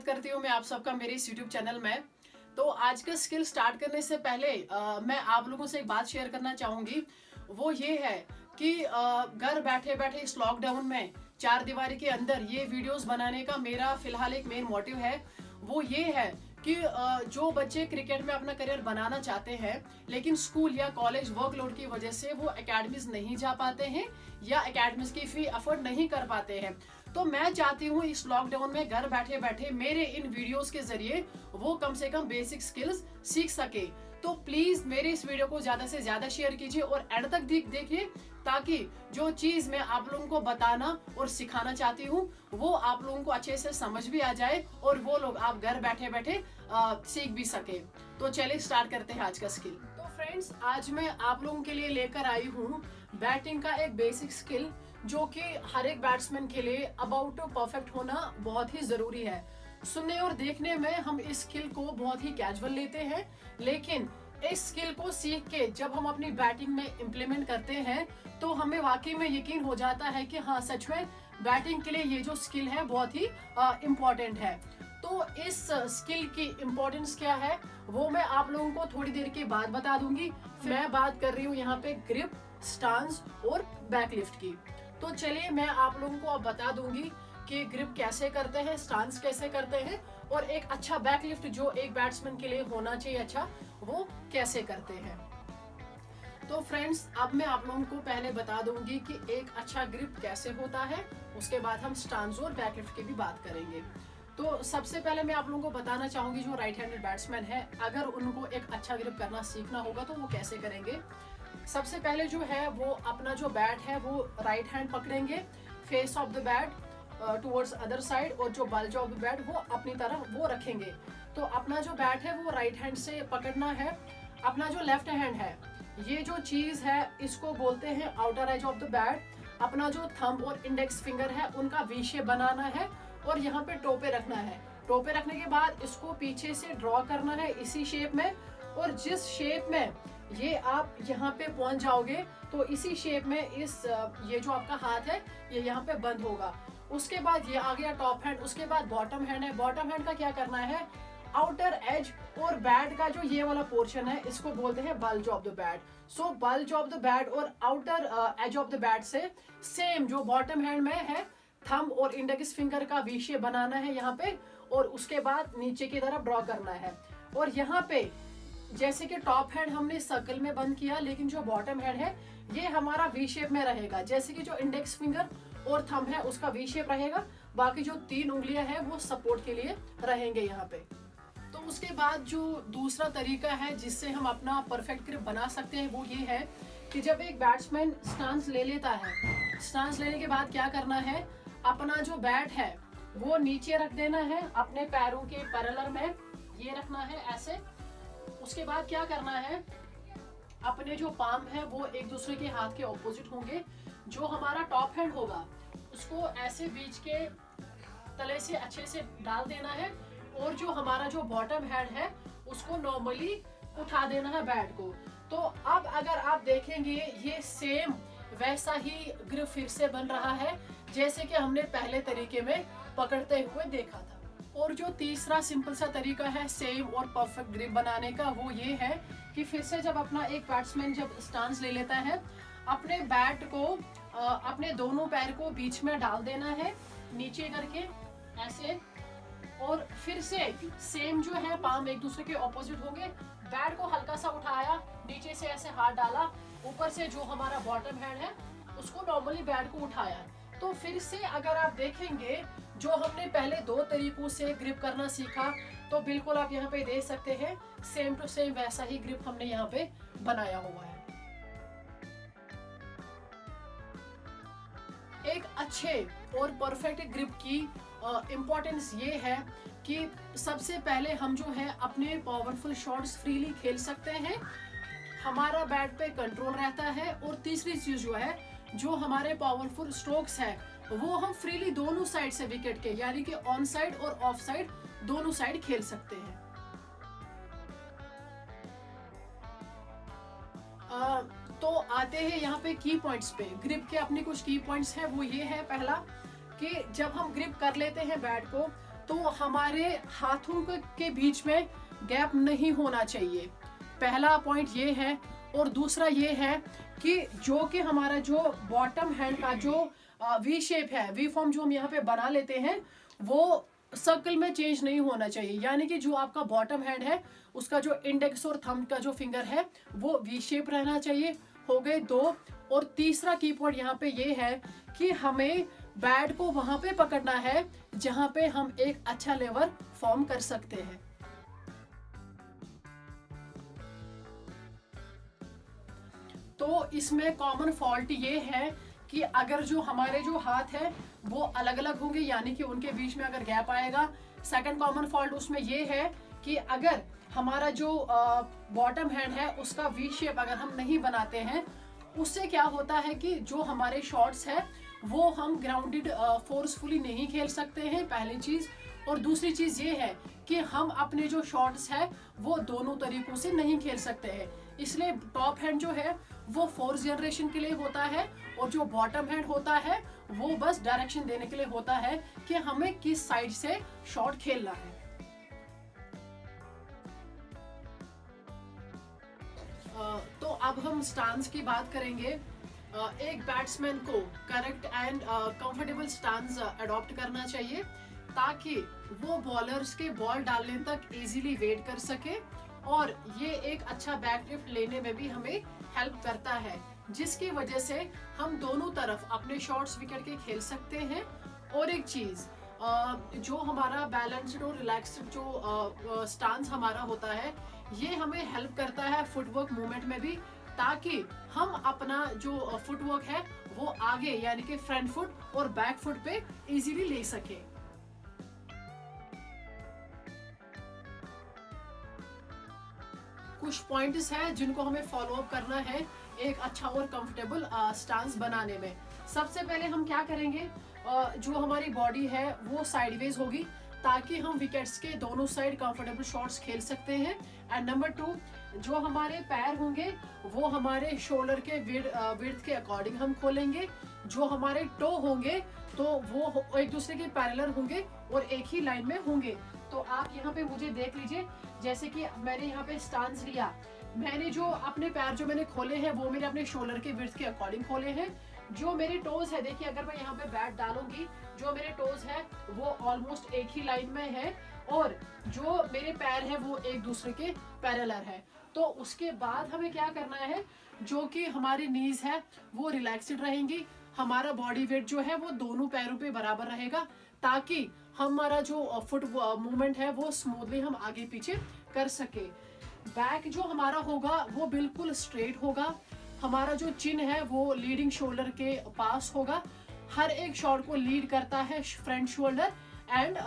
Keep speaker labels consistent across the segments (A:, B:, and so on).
A: करती हूँ मैं आप सबका मेरे इस YouTube चैनल में। तो आज का स्किल स्टार्ट करने से पहले मैं आप लोगों से एक बात शेयर करना चाहूंगी। वो ये है कि घर बैठे बैठे इस लॉकडाउन में चार दीवारी के अंदर ये वीडियोस बनाने का मेरा फिलहाल एक मेन मोटिव है। वो ये है कि जो बच्चे क्रिकेट में अपना करियर बनाना चाहते हैं लेकिन स्कूल या कॉलेज वर्कलोड की वजह से वो एकेडमीज नहीं जा पाते हैं या एकेडमीज की फी अफोर्ड नहीं कर पाते हैं, तो मैं चाहती हूँ इस लॉकडाउन में घर बैठे बैठे मेरे इन वीडियोस के जरिए वो कम से कम बेसिक स्किल्स सीख सके। तो प्लीज मेरे इस वीडियो को ज्यादा से ज्यादा शेयर कीजिए और एंड तक देखिए, ताकि जो चीज मैं आप लोगों को बताना और सिखाना चाहती हूँ वो आप लोगों को अच्छे से समझ भी आ जाए और वो लोग आप घर बैठे बैठे सीख भी सके। तो चलिए स्टार्ट करते हैं आज का स्किल। तो फ्रेंड्स, आज मैं आप लोगों के लिए लेकर आई हूँ बैटिंग का एक बेसिक स्किल जो कि हर एक बैट्समैन के लिए अबाउट टू परफेक्ट होना बहुत ही जरूरी है। सुनने और देखने में हम इस स्किल को बहुत ही कैजुअल लेते हैं, लेकिन इस स्किल को सीख के जब हम अपनी बैटिंग में इम्प्लीमेंट करते हैं तो हमें वाकई में यकीन हो जाता है कि हाँ, सच में बैटिंग के लिए ये जो स्किल है बहुत ही इम्पोर्टेंट है। तो इस स्किल की इम्पोर्टेंस क्या है वो मैं आप लोगों को थोड़ी देर के बाद बता दूंगी। मैं बात कर रही हूँ यहाँ पे ग्रिप, स्टांस और बैकलिफ्ट की। तो चलिए मैं आप लोगों को अब बता दूंगी कि ग्रिप कैसे करते हैं, स्टांस कैसे करते हैं और एक अच्छा बैकलिफ्ट जो एक बैट्समैन के लिए होना चाहिए अच्छा, वो कैसे करते हैं। तो फ्रेंड्स, अब मैं आप लोगों को पहले बता दूंगी कि एक अच्छा ग्रिप कैसे होता है, उसके बाद हम स्टांस और बैकलिफ्ट की भी बात करेंगे। तो सबसे पहले मैं आप लोगों को बताना चाहूंगी जो राइट हैंडेड बैट्समैन है, अगर उनको एक अच्छा ग्रिप करना सीखना होगा तो वो कैसे करेंगे। सबसे पहले जो है वो अपना जो बैट है वो राइट हैंड पकड़ेंगे, face of the bat towards other side, और जो बल्ज ऑफ द बैट वो अपनी तरफ वो रखेंगे। तो अपना जो बैट है वो राइट हैंड से पकड़ना है। अपना जो लेफ्ट हैंड है, ये जो चीज है इसको बोलते हैं outer edge of the bat. अपना जो थंब और इंडेक्स फिंगर है उनका वी शेप बनाना है और यहाँ पे टोपे रखना है। टोपे रखने के बाद इसको पीछे से ड्रॉ करना है इसी शेप में, और जिस शेप में ये आप यहाँ पे पहुंच जाओगे तो इसी शेप में ये जो आपका हाथ है ये यहाँ पे बंद होगा। उसके बाद ये आ गया टॉप हैंड। उसके बाद बॉटम हैंड है। बॉटम हैंड का क्या करना है, आउटर एज और बैट का जो ये वाला पोर्शन है इसको बोलते हैं bulge of the bat. So bulge of the bat और outer edge of the bat से सेम जो बॉटम हैंड में है, थंब और इंडेक्स फिंगर का वी शेप बनाना है यहाँ पे, और उसके बाद नीचे की तरफ ड्रॉ करना है। और यहाँ पे जैसे कि टॉप हैंड हमने सर्कल में बंद किया, लेकिन जो बॉटम हैंड है ये हमारा वी शेप में रहेगा। जैसे कि जो इंडेक्स फिंगर और थंब है उसका वी शेप रहेगा, बाकी जो तीन उंगलियां हैं वो सपोर्ट के लिए रहेंगे यहाँ पे। तो उसके बाद जो दूसरा तरीका है जिससे हम अपना परफेक्ट ग्रिप बना सकते हैं वो ये है कि जब एक बैट्समैन स्टांस ले लेता है, स्टांस लेने के बाद क्या करना है, अपना जो बैट है वो नीचे रख देना है, अपने पैरों के पैरेलल में ये रखना है ऐसे। उसके बाद क्या करना है, अपने जो पाम है वो एक दूसरे के हाथ के ऑपोजिट होंगे। जो हमारा टॉप हैंड होगा उसको ऐसे बीच के तले से अच्छे से डाल देना है, और जो हमारा जो बॉटम हैंड है उसको नॉर्मली उठा देना है बैट को। तो अब अगर आप देखेंगे ये सेम वैसा ही ग्रिप फिर से बन रहा है जैसे कि हमने पहले तरीके में पकड़ते हुए देखा था। और जो तीसरा सिंपल सा तरीका है सेम और परफेक्ट ग्रिप बनाने का वो ये है कि फिर से जब अपना एक बैट्समैन जब स्टांस ले लेता है, अपने बैट को अपने दोनों पैर को बीच में डाल देना है नीचे करके ऐसे, और फिर से सेम जो है पाम एक दूसरे के ऑपोजिट होंगे। बैट को हल्का सा उठाया, नीचे से ऐसे हाथ डाला, ऊपर से जो हमारा बॉटम हैंड है उसको नॉर्मली बैट को उठाया। तो फिर से अगर आप देखेंगे जो हमने पहले दो तरीकों से ग्रिप करना सीखा, तो बिल्कुल आप यहाँ पे देख सकते हैं सेम टू सेम वैसा ही ग्रिप हमने यहाँ पे बनाया हुआ है। एक अच्छे और परफेक्ट ग्रिप की इम्पोर्टेंस ये है कि सबसे पहले हम जो है अपने पावरफुल शॉट्स फ्रीली खेल सकते हैं, हमारा बैट पे कंट्रोल रहता है, और तीसरी चीज जो है जो हमारे पावरफुल स्ट्रोक्स है वो हम फ्रीली दोनों साइड से विकेट के, यानी कि ऑन साइड और ऑफ साइड दोनों साइड खेल सकते हैं। तो आते हैं यहाँ पे की पॉइंट्स पे। ग्रिप के अपने कुछ की पॉइंट्स हैं, वो ये है पहला कि जब हम ग्रिप कर लेते हैं बैट को तो हमारे हाथों के बीच में गैप नहीं होना चाहिए। पहला पॉइंट ये है। और दूसरा ये है कि जो कि हमारा जो बॉटम हैंड का जो वी शेप है, वी फॉर्म जो हम यहाँ पे बना लेते हैं, वो सर्कल में चेंज नहीं होना चाहिए। यानी कि जो आपका बॉटम हैंड है उसका जो इंडेक्स और थंब का जो फिंगर है वो वी शेप रहना चाहिए। हो गए 2। और तीसरा की पॉइंट यहाँ पे ये है कि हमें बैट को वहां पे पकड़ना है जहां पे हम एक अच्छा लेवल फॉर्म कर सकते हैं। तो इसमें कॉमन फॉल्ट ये है कि अगर जो हमारे जो हाथ है वो अलग अलग होंगे, यानी कि उनके बीच में अगर गैप आएगा। सेकंड कॉमन फॉल्ट उसमें ये है कि अगर हमारा जो बॉटम हैंड है उसका वी शेप अगर हम नहीं बनाते हैं, उससे क्या होता है कि जो हमारे शॉट्स है वो हम ग्राउंडेड फोर्सफुली नहीं खेल सकते हैं, पहली चीज। और दूसरी चीज ये है कि हम अपने जो शॉट्स है वो दोनों तरीकों से नहीं खेल सकते हैं। इसलिए टॉप हैंड जो है वो फोर्थ जनरेशन के लिए होता है, और जो बॉटम हैंड होता है वो बस डायरेक्शन देने के लिए होता है कि हमें किस साइड से शॉट खेलना है। तो अब हम स्टांस की बात करेंगे। एक बैट्समैन को correct and comfortable stance adopt करना चाहिए ताकि वो बॉलर्स के बॉल डालने तक इजीली वेट कर सके, और ये एक अच्छा बैक लिफ्ट लेने में भी हमें हेल्प करता है, जिसकी वजह से हम दोनों तरफ अपने शॉट्स विकेट के खेल सकते हैं। और एक चीज, जो हमारा बैलेंस्ड और रिलैक्स्ड जो स्टांस हमारा होता है, ये हमें हेल्प करता है फुटवर्क मूवमेंट में भी, ताकि हम अपना जो फुटवर्क है वो आगे यानी कि फ्रंट फुट और बैक फुट पे इजीली ले सके। कुछ पॉइंट्स हैं जिनको हमें फॉलो अप करना है एक अच्छा और कंफर्टेबल स्टांस बनाने में। सबसे पहले हम क्या करेंगे, जो हमारी बॉडी है वो साइडवेज होगी ताकि हम विकेट्स के दोनों साइड कंफर्टेबल शॉट्स खेल सकते हैं। एंड नंबर 2, जो हमारे पैर होंगे वो हमारे शोल्डर के विड्थ के अकॉर्डिंग हम खोलेंगे। जो हमारे टो होंगे तो वो एक दूसरे के पैरेलल होंगे और एक ही लाइन में होंगे। तो आप यहाँ पे मुझे देख लीजिए, जैसे कि मैंने यहाँ पे स्टांस लिया, मैंने जो अपने पैर जो मैंने खोले हैं वो मेरे अपने शोल्डर के विड्थ के अकॉर्डिंग खोले हैं। जो मेरे टोज है, देखिए अगर मैं यहाँ पे बैट डालूंगी, जो मेरे टोज है वो ऑलमोस्ट एक ही लाइन में है, और जो मेरे पैर है वो एक दूसरे के पैरेलल है। तो उसके बाद हमें क्या करना है, जो कि हमारी नीज है वो रिलैक्स्ड रहेंगी, हमारा बॉडी वेट जो है वो दोनों पैरों पे बराबर रहेगा, ताकि हमारा जो फुट मूवमेंट है वो स्मूथली हम आगे पीछे कर सके। बैक जो हमारा होगा वो बिल्कुल स्ट्रेट होगा, हमारा जो चिन है वो लीडिंग शोल्डर के पास होगा। हर एक शॉट को लीड करता है फ्रंट शोल्डर एंड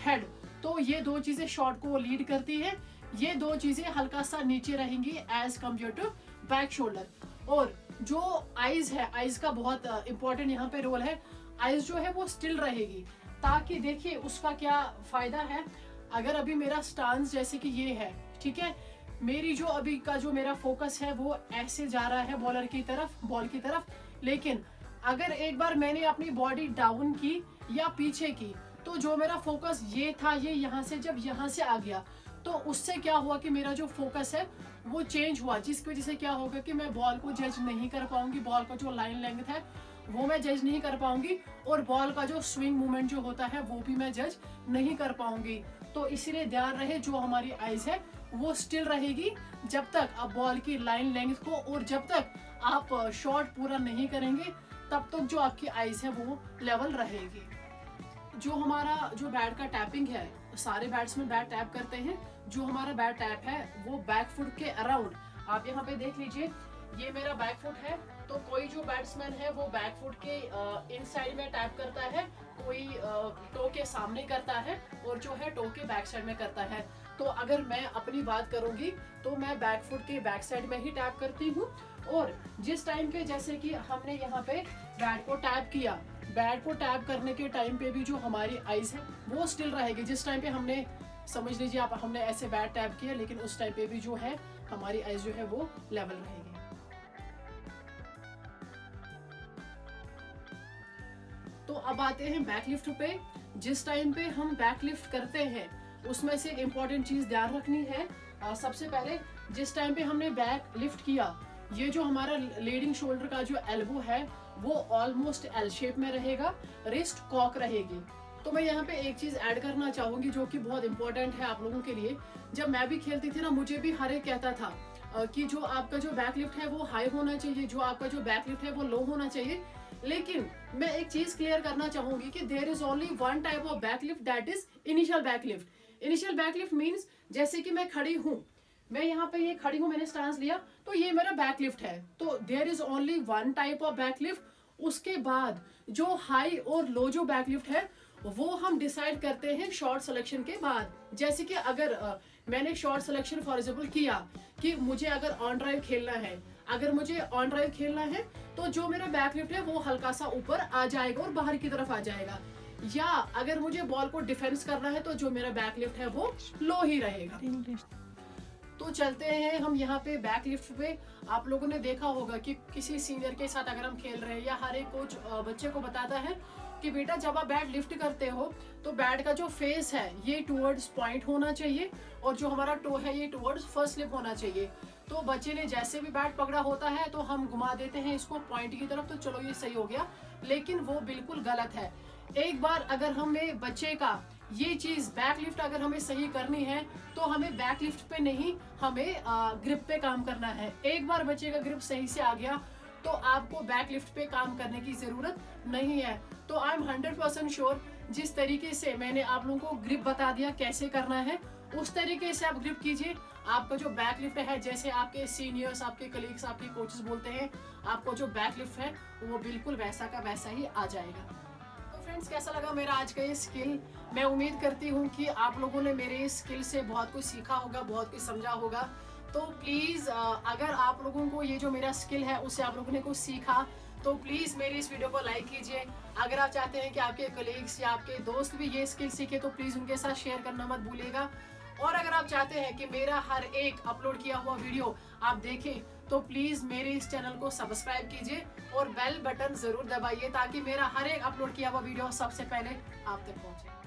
A: हेड, तो ये दो चीजें शॉट को लीड करती है। ये दो चीजें हल्का सा नीचे रहेंगी as compare to back shoulder. और जो आईज है, आईज का बहुत इंपॉर्टेंट यहाँ पे रोल है। आईज जो है वो स्टिल रहेगी, ताकि देखिए उसका क्या फायदा है। अगर अभी मेरा स्टांस जैसे कि ये है, ठीक है, मेरी जो अभी का जो मेरा फोकस है वो ऐसे जा रहा है बॉलर की तरफ, बॉल की तरफ, लेकिन अगर एक बार मैंने अपनी बॉडी डाउन की या पीछे की, तो जो मेरा फोकस ये था, ये यहाँ से जब यहाँ से आ गया, तो उससे क्या हुआ कि मेरा जो फोकस है वो चेंज हुआ, जिसकी वजह से क्या होगा कि मैं बॉल को जज नहीं कर पाऊंगी, बॉल का जो लाइन लेंथ है वो मैं जज नहीं कर पाऊंगी, और बॉल का जो स्विंग मूवमेंट जो होता है वो भी मैं जज नहीं कर पाऊंगी। तो इसीलिए ध्यान रहे, जो हमारी आईज है वो स्टिल रहेगी जब तक आप बॉल की लाइन लेंथ को, और जब तक आप शॉट पूरा नहीं करेंगे तब तक जो आपकी आईज है वो लेवल रहेगी। जो हमारा जो बैट का टैपिंग है, सारे बैट्समैन बैट टैप करते हैं। जो हमारा बैट टैप है वो बैक फुट के अराउंड, आप यहाँ पे देख लीजिए, ये मेरा बैक फुट है, तो कोई जो बैट्समैन है वो बैक फुट के इनसाइड में टैप करता है, कोई टो के सामने करता है, और जो है टो के बैक साइड में करता है। तो अगर मैं अपनी बात करूंगी तो मैं बैक फुट के बैक साइड में ही टैप करती हूँ, और जिस टाइम पे जैसे कि हमने यहाँ पे बैट को टैप किया, बैट को टैप करने के टाइम पे भी जो हमारी आईज है वो स्टिल रहेगी। जिस टाइम पे हमने, समझ लीजिए आप, हमने ऐसे बैट टैप किया, लेकिन उस टाइम पे भी जो है हमारी आईज जो है वो लेवल रहेगी। तो अब आते हैं बैक लिफ्ट पे। जिस टाइम पे हम बैक लिफ्ट करते हैं उसमें से एक इम्पॉर्टेंट चीज ध्यान रखनी है। सबसे पहले जिस टाइम पे हमने बैक लिफ्ट किया, ये जो हमारा लीडिंग शोल्डर का जो एल्बो है वो ऑलमोस्ट एल शेप में रहेगा, रिस्ट कॉक रहेगी। तो मैं यहाँ पे एक चीज ऐड करना चाहूंगी जो कि बहुत इंपॉर्टेंट है आप लोगों के लिए। जब मैं भी खेलती थी ना, मुझे भी हर एक कहता था कि जो आपका जो बैक लिफ्ट है वो हाई होना चाहिए, जो आपका जो बैक लिफ्ट है वो लो होना चाहिए। लेकिन मैं एक चीज क्लियर करना चाहूंगी कि there is only one type of back lift, that is initial back lift. Initial back lift means जैसे कि मैं खड़ी हूँ, मैं यहाँ पे ये खड़ी हूँ, मैंने स्टांस लिया तो ये मेरा बैक लिफ्ट है। तो there is only one type of back lift. उसके बाद जो हाई और लो जो बैक लिफ्ट है वो हम डिसाइड करते हैं शॉर्ट सिलेक्शन के बाद। जैसे कि अगर मैंने शॉर्ट सिलेक्शन फॉर एग्जाम्पल किया कि मुझे अगर ऑन ड्राइव खेलना है, अगर मुझे ऑन ड्राइव खेलना है तो जो मेरा बैक लिफ्ट है वो हल्का सा ऊपर आ जाएगा और बाहर की तरफ आ जाएगा। या अगर मुझे बॉल को डिफेंस करना है तो जो मेरा बैक लिफ्ट है वो लो ही रहेगा। तो चलते हैं हम यहाँ पे बैक लिफ्ट पे। आप लोगों ने देखा होगा कि किसी सीनियर के साथ अगर हम खेल रहे हैं या हर एक कोच बच्चे को बताता है कि बेटा जब आप बैट लिफ्ट करते हो तो बैट का जो फेस है ये टुवर्ड्स पॉइंट होना चाहिए और जो हमारा टो है ये टुवर्ड्स फर्स्ट स्लिप होना चाहिए। तो बच्चे ने जैसे भी बैट पकड़ा होता है तो हम घुमा देते हैं इसको पॉइंट की तरफ, तो चलो ये सही हो गया, लेकिन वो बिल्कुल गलत है। एक बार अगर हमें बच्चे का ये चीज बैक लिफ्ट अगर हमें सही करनी है तो हमें बैक लिफ्ट पे नहीं, हमें ग्रिप पे काम करना है। एक बार बच्चे का ग्रिप सही से आ गया तो आपको बैक लिफ्ट पे काम करने की जरूरत नहीं है। तो आई एम 100% श्योर जिस तरीके से मैंने आप लोगों को ग्रिप बता दिया कैसे करना है, उस तरीके से आप ग्रिप कीजिए। आपका जो बैक लिफ्ट है, जैसे आपके सीनियर्स, आपके कलीग्स, आपके कोचेस बोलते हैं, आपको जो बैक लिफ्ट है वो बिल्कुल वैसा का वैसा ही आ जाएगा। तो फ्रेंड्स, कैसा लगा मेरा आज का ये स्किल? मैं उम्मीद करती हूँ कि आप लोगों ने मेरे इस स्किल से बहुत कुछ सीखा होगा, बहुत कुछ समझा होगा। तो प्लीज अगर आप लोगों को ये जो मेरा स्किल है उससे आप लोगों ने कुछ सीखा तो प्लीज मेरी इस वीडियो को लाइक कीजिए। अगर आप चाहते हैं कि आपके कलीग्स या आपके दोस्त भी ये स्किल सीखे तो प्लीज उनके साथ शेयर करना मत भूलिएगा। और अगर आप चाहते हैं कि मेरा हर एक अपलोड किया हुआ वीडियो आप देखें तो प्लीज मेरे इस चैनल को सब्सक्राइब कीजिए और बेल बटन जरूर दबाइए ताकि मेरा हर एक अपलोड किया हुआ वीडियो सबसे पहले आप तक पहुंचे।